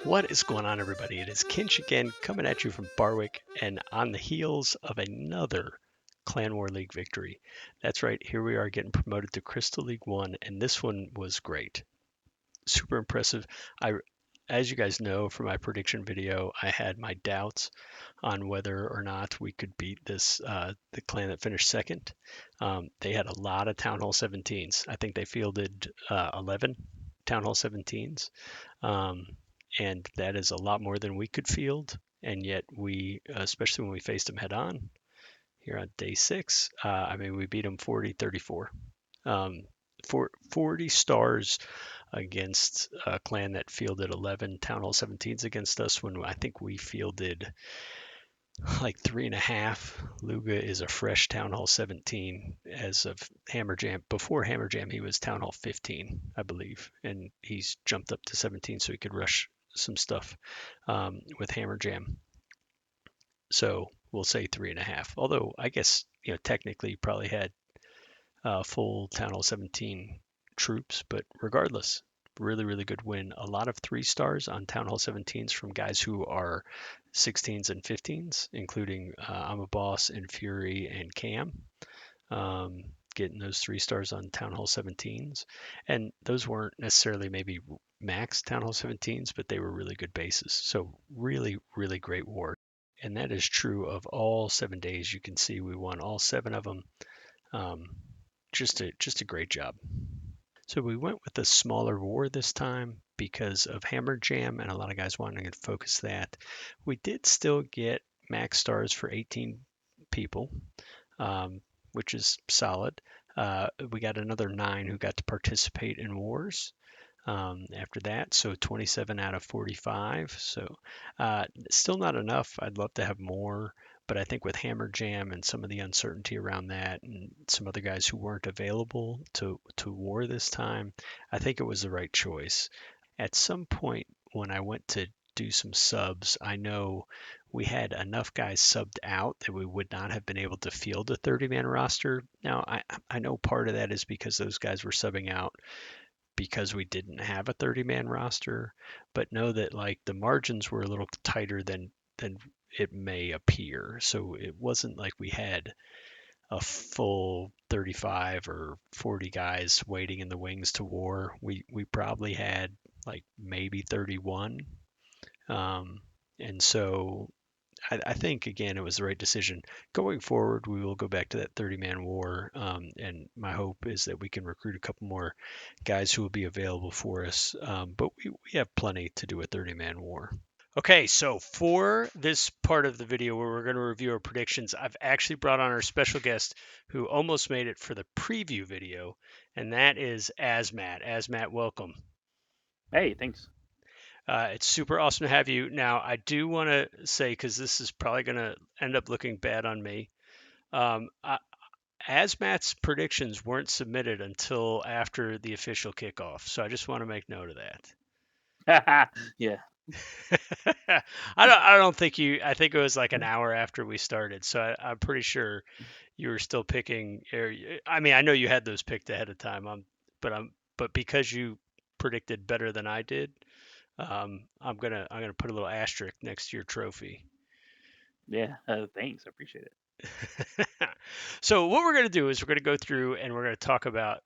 What is going on, everybody? It is Kinch again, coming at you from Barwick, and on the heels of another Clan War League victory. That's right, here we are getting promoted to Crystal League 1, and this one was great. Super impressive. As you guys know from my prediction video, I had my doubts on whether or not we could beat the clan that finished second. They had a lot of Town Hall 17s. I think they fielded 11 Town Hall 17s. Um, and that is a lot more than we could field. And yet especially when we faced them head on here on day 6, we beat them 40-34. 40 stars against a clan that fielded 11 Town Hall 17s against us when I think we fielded like 3.5. Luga is a fresh Town Hall 17 as of Hammer Jam. Before Hammer Jam, he was Town Hall 15, I believe, and he's jumped up to 17 so he could rush some stuff with Hammer Jam. So we'll say 3.5. Although I guess technically he probably had full Town Hall 17 troops, but regardless, really, really good win. A lot of 3 stars on Town Hall 17s from guys who are 16s and 15s, including I'm a Boss and Fury and Cam. Getting those 3 stars on Town Hall 17s. And those weren't necessarily maybe max Town Hall 17s, but they were really good bases. So really, really great war. And that is true of all 7 days. You can see we won all 7 of them. Just a great job. So we went with a smaller war this time because of Hammer Jam and a lot of guys wanting to focus that. We did still get max stars for 18 people, which is solid. We got another 9 who got to participate in wars after that, so 27 out of 45. So still not enough. I'd love to have more, but I think with Hammer Jam and some of the uncertainty around that and some other guys who weren't available to war this time, I think it was the right choice. At some point when I went to do some subs, I know we had enough guys subbed out that we would not have been able to field a 30-man roster. Now, I know part of that is because those guys were subbing out because we didn't have a 30-man roster, but know that like the margins were a little tighter than it may appear. So it wasn't like we had a full 35 or 40 guys waiting in the wings to war. We probably had like maybe 31. And so I think again it was the right decision. Going forward, we will go back to that 30-man war, and my hope is that we can recruit a couple more guys who will be available for us. But we have plenty to do a 30-man war. Okay, so for this part of the video where we're going to review our predictions, I've actually brought on our special guest who almost made it for the preview video, and that is Azmat. Azmat, welcome. Hey, thanks. It's super awesome to have you. Now, I do want to say, because this is probably going to end up looking bad on me, um, I, Azmat's predictions weren't submitted until after the official kickoff. So I just want to make note of that. Yeah. I don't think I think it was like an hour after we started. So I'm pretty sure you were still picking. I mean, I know you had those picked ahead of time. But because you predicted better than I did, I'm gonna put a little asterisk next to your trophy. Yeah. Thanks. I appreciate it. So what we're gonna do is we're gonna go through and we're gonna talk about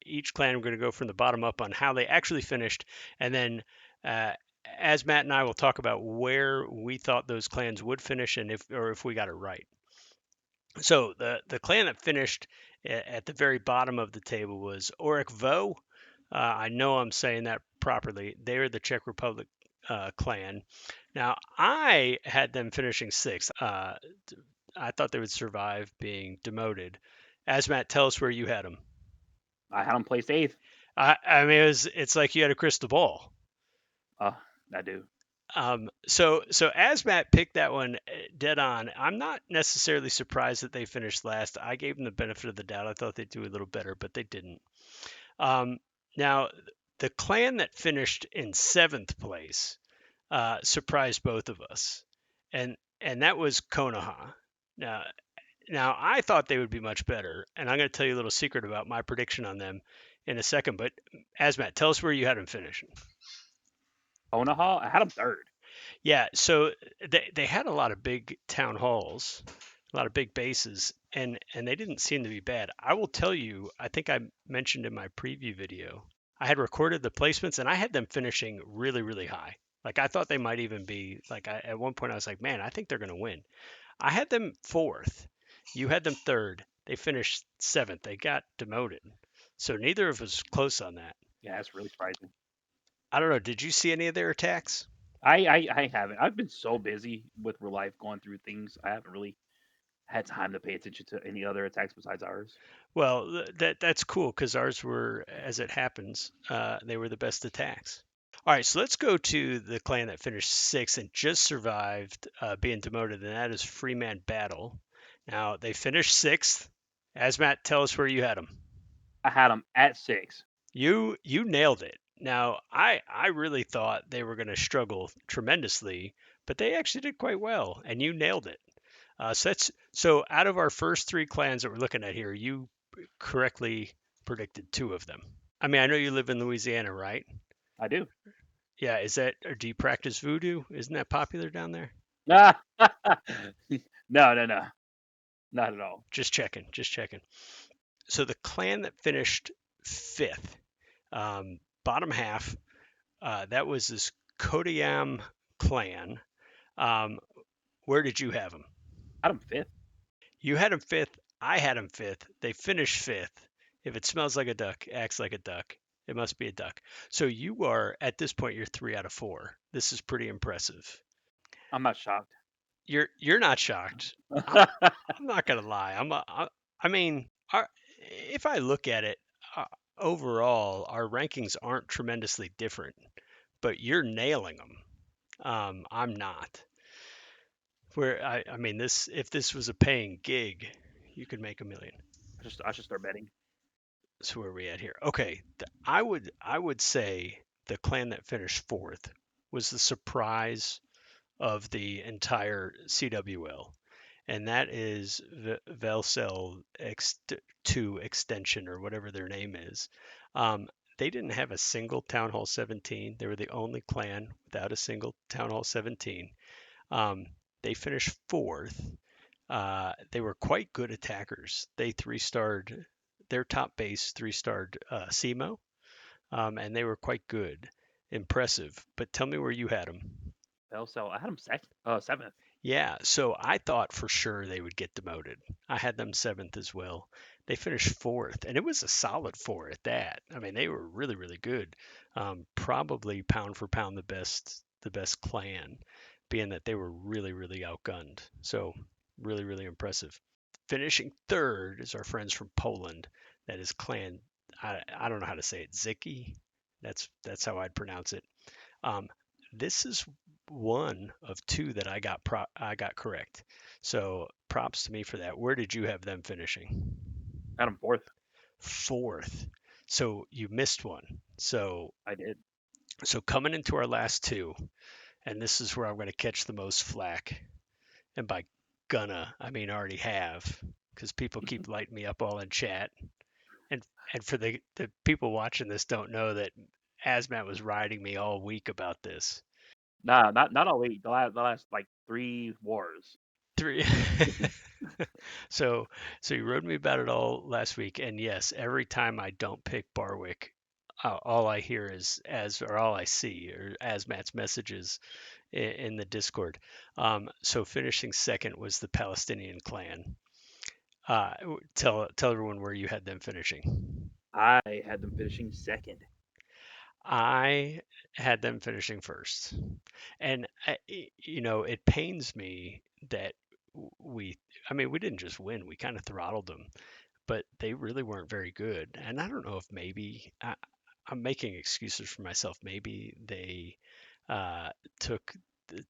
each clan. We're gonna go from the bottom up on how they actually finished, and then uh, as Matt and I will talk about where we thought those clans would finish and if we got it right. So the clan that finished at the very bottom of the table was Auric Vo. I know I'm saying that properly. They are the Czech Republic clan. Now, I had them finishing 6th. I thought they would survive being demoted. Asmat, tell us where you had them. I had him placed eighth. I mean, it's like you had a crystal ball. Uh, I do. So Asmat picked that one dead on. I'm not necessarily surprised that they finished last. I gave them the benefit of the doubt. I thought they'd do a little better, but they didn't. Um, Now, the clan that finished in 7th place surprised both of us, and that was Konoha. Now, now I thought they would be much better, and I'm going to tell you a little secret about my prediction on them in a second. But Asmat, tell us where you had them finishing. Onaha, I had them third. Yeah, so they had a lot of big town halls, a lot of big bases, and they didn't seem to be bad. I will tell you, I think I mentioned in my preview video, I had recorded the placements and I had them finishing really, really high. Like I thought they might even be like at one point I was like, man, I think they're going to win. I had them fourth. You had them third. They finished seventh. They got demoted. So neither of us close on that. Yeah, that's really surprising. I don't know. Did you see any of their attacks? I haven't. I've been so busy with real life going through things. I haven't really had time to pay attention to any other attacks besides ours. Well, that's cool because ours were, as it happens, they were the best attacks. All right, so let's go to the clan that finished sixth and just survived being demoted, and that is Freeman Battle. Now they finished sixth. Asmat, tell us where you had them. I had them at 6. You nailed it. Now I really thought they were going to struggle tremendously, but they actually did quite well, and you nailed it. So out of our first three clans that we're looking at here, you correctly predicted two of them. I mean, I know you live in Louisiana, right? I do. Yeah, is that or do you practice voodoo? Isn't that popular down there? No, no, not at all. Just checking, just checking. So the clan that finished fifth, bottom half, that was this Kodayam clan. Um, where did you have them? I had them 5th. You had them fifth. I had them fifth. They finished fifth. If it smells like a duck, acts like a duck, it must be a duck. So you are at this point, you're 3 out of 4. This is pretty impressive. I'm not shocked. You're not shocked. I'm I'm not gonna lie. I mean, if I look at it uh, overall, our rankings aren't tremendously different, but you're nailing them. I'm not. Where I mean, this if this was a paying gig, you could make a million. I should start betting. So where are we at here? Okay, I would say the clan that finished fourth was the surprise of the entire CWL, and that is Velcel X2 extension or whatever their name is. They didn't have a single Town Hall 17. They were the only clan without a single Town Hall 17. Um, they finished fourth. They were quite good attackers. They three-starred their top base three-starred SEMO, and they were quite good, impressive. But tell me where you had them. They'll sell. I had them 7th. Yeah, so I thought for sure they would get demoted. I had them seventh as well. They finished fourth, and it was a solid four at that. I mean, they were really, really good. Probably pound for pound the best clan, being that they were really, really outgunned. So really, really impressive. Finishing third is our friends from Poland. That is clan. I don't know how to say it. Ziki. That's how I'd pronounce it. Um, this is one of two that I got correct. So props to me for that. Where did you have them finishing? I had them 4th. Fourth. So you missed one. I did. So coming into our last two, and this is where I'm going to catch the most flack. And by gonna, I mean already have, because people keep lighting me up all in chat. And and for the people watching this don't know that Asmat was riding me all week about this. Nah, not all week. The last like 3 wars. Three. So you rode me about it all last week, and yes, every time I don't pick Barwick, all I hear is or all I see or Asmat's messages in the Discord. So finishing second was the Palestinian clan. Tell everyone where you had them finishing. I had them finishing 2nd. I had them finishing first, and it pains me that we. I mean, we didn't just win; we kind of throttled them, but they really weren't very good. And I don't know if maybe I'm making excuses for myself. Maybe they uh, took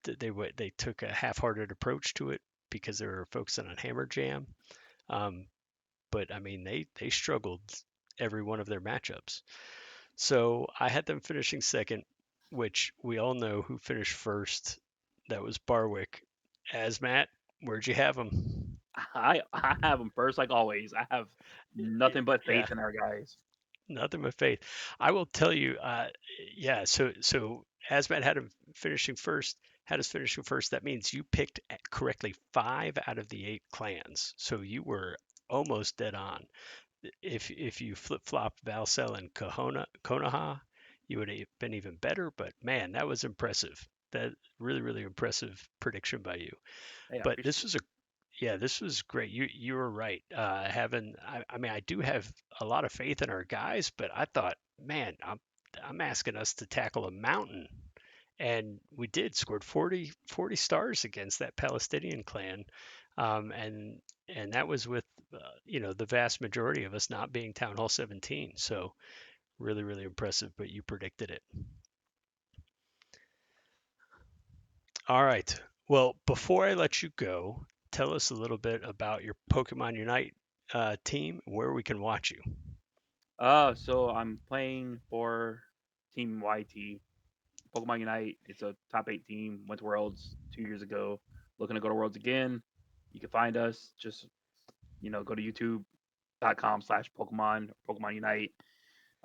they took a half-hearted approach to it because they were focusing on Hammer Jam. Um, but I mean, they struggled every one of their matchups. So I had them finishing second, which we all know who finished first. That was Barwick. Asmat, where'd you have them? I have them first, like always. I have nothing but Yeah, faith in our guys. nothing but faith. I will tell you, yeah. So Asmat had him finishing first. Had us finishing first. That means you picked correctly 5 out of the 8 clans. So you were almost dead on. If you flip flop Valcel and Konoha, you would have been even better. But man, that was impressive. That really impressive prediction by you. Hey, I But appreciate this it. was a yeah, this was great. You were right. I mean, I do have a lot of faith in our guys, but I thought, man, I'm asking us to tackle a mountain, and we did. Scored 40 stars against that Palestinian clan, um, and and that was with the vast majority of us not being Town Hall 17. So really impressive. But you predicted it. All right. Well, before I let you go, tell us a little bit about your Pokemon Unite team, where we can watch you. So I'm playing for Team YT, Pokemon Unite. It's a top 8 team. Went to Worlds 2 years ago. Looking to go to Worlds again. You can find us. Just go to youtube.com/Pokemon Pokemon Unite.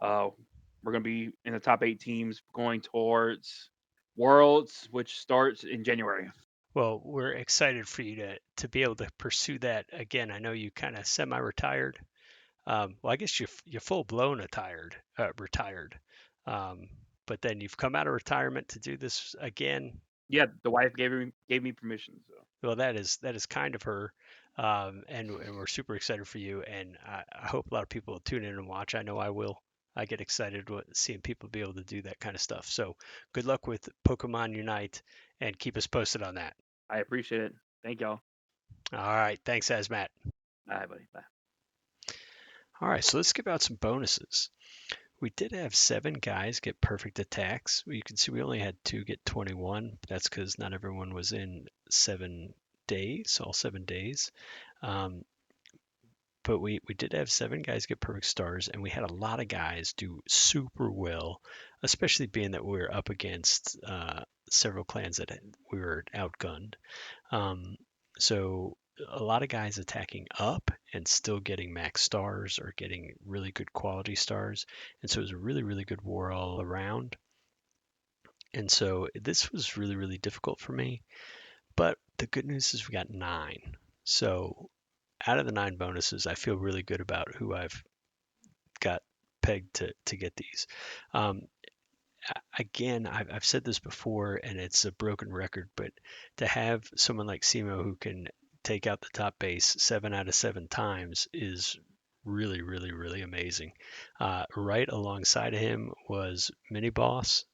Uh, we're gonna be in the top 8 teams going towards Worlds, which starts in January. Well, we're excited for you to be able to pursue that again. I know you kind of semi-retired. Well, I guess you full blown retired. Um, but then you've come out of retirement to do this again. Yeah, the wife gave me permission. So Well, that is kind of her, and we're super excited for you. And I hope a lot of people will tune in and watch. I know I will. I get excited with seeing people be able to do that kind of stuff. So good luck with Pokemon Unite, and keep us posted on that. I appreciate it. Thank y'all. All right, thanks, Asmat. All right, buddy. Bye. All right, so let's give out some bonuses. We did have 7 guys get perfect attacks. You can see we only had 2 get 21. That's because not everyone was in 7 days, all 7 days. Um, but we did have 7 guys get perfect stars, and we had a lot of guys do super well, especially being that we were up against several clans that we were outgunned. Um, so a lot of guys attacking up and still getting max stars or getting really good quality stars. And so it was a really good war all around. And so this was really difficult for me. But the good news is we got 9. So out of the 9 bonuses, I feel really good about who I've got pegged to get these. Um, Again, I've said this before, and it's a broken record, but to have someone like Simo who can take out the top base 7 out of 7 times is really amazing. Right alongside of him was Mini Boss.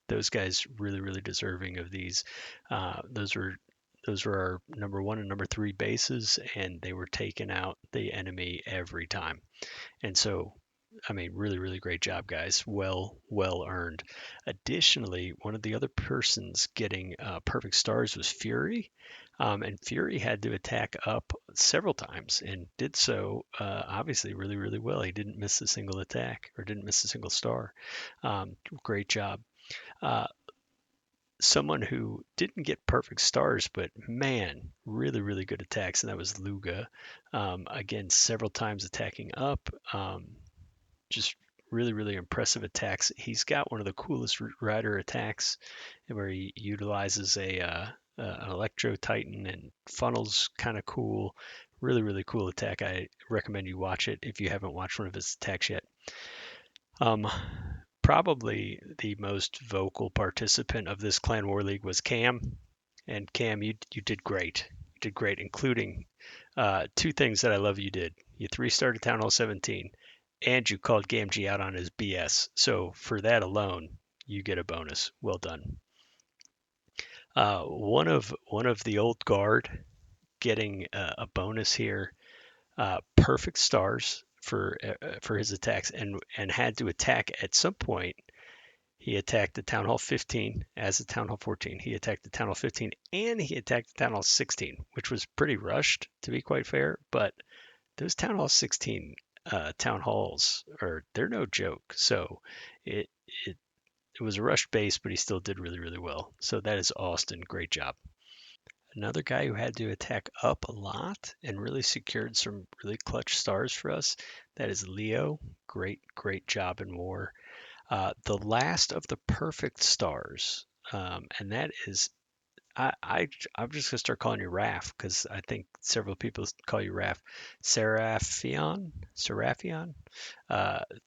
Those guys really deserving of these. Those were our number 1 and number 3 bases, and they were taking out the enemy every time. And so, I mean, really great job, guys. Well earned. Additionally, one of the other persons getting perfect stars was Fury. And Fury had to attack up several times and did so obviously really well. He didn't miss a single attack or didn't miss a single star. Great job. Uh, Someone who didn't get perfect stars, but man, really good attacks, and that was Luga. Again, several times attacking up. Just really impressive attacks. He's got one of the coolest rider attacks where he utilizes an Electro Titan and funnels kind of cool. Really cool attack. I recommend you watch it if you haven't watched one of his attacks yet. Um, Probably the most vocal participant of this Clan War League was Cam. And Cam, you did great. You did great, including 2 things that I love you did. You 3-starred Town Hall 17, and you called Gamgee out on his BS. So for that alone, you get a bonus. Well done. One of the old guard getting a bonus here. Perfect stars for his attacks, and had to attack at some point. He attacked the Town Hall 15 as the Town Hall 14. He attacked the Town Hall 15 and he attacked the Town Hall 16, which was pretty rushed, to be quite fair. But those Town Hall 16 town halls they're no joke. So it, it it was a rushed base, but he still did really well. So that is Austin. Great job. Another guy who had to attack up a lot and really secured some really clutch stars for us. That is Leo. Great job in war. The last of the perfect stars, and that is I'm just gonna start calling you Raph because I think several people call you Raph. Seraphion.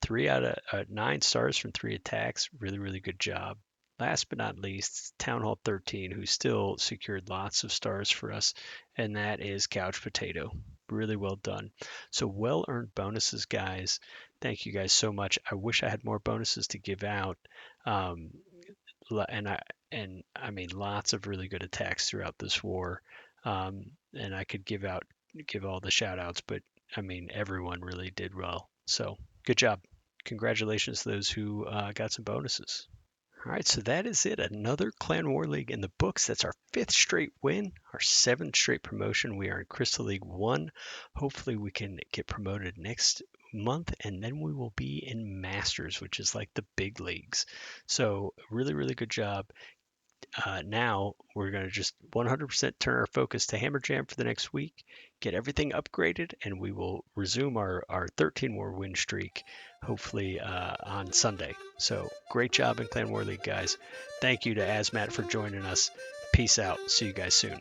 3 out of 9 stars from 3 attacks. Really, really good job. Last but not least, Town Hall 13, who still secured lots of stars for us, and that is Couch Potato. Really well done. So well earned bonuses, guys. Thank you guys so much. I wish I had more bonuses to give out. Um, and I mean lots of really good attacks throughout this war. And I could give all the shout outs, but I mean everyone really did well. So good job. Congratulations to those who got some bonuses. All right, so that is it. Another Clan War League in the books. That's our 5th straight win, our 7th straight promotion. We are in Crystal League 1. Hopefully, we can get promoted next month, and then we will be in Masters, which is like the big leagues. So, really, really good job. Now we're going to just 100% turn our focus to Hammer Jam for the next week, get everything upgraded, and we will resume our 13 war win streak, hopefully on Sunday. So great job in Clan War League, guys. Thank you to Asmat for joining us. Peace out. See you guys soon.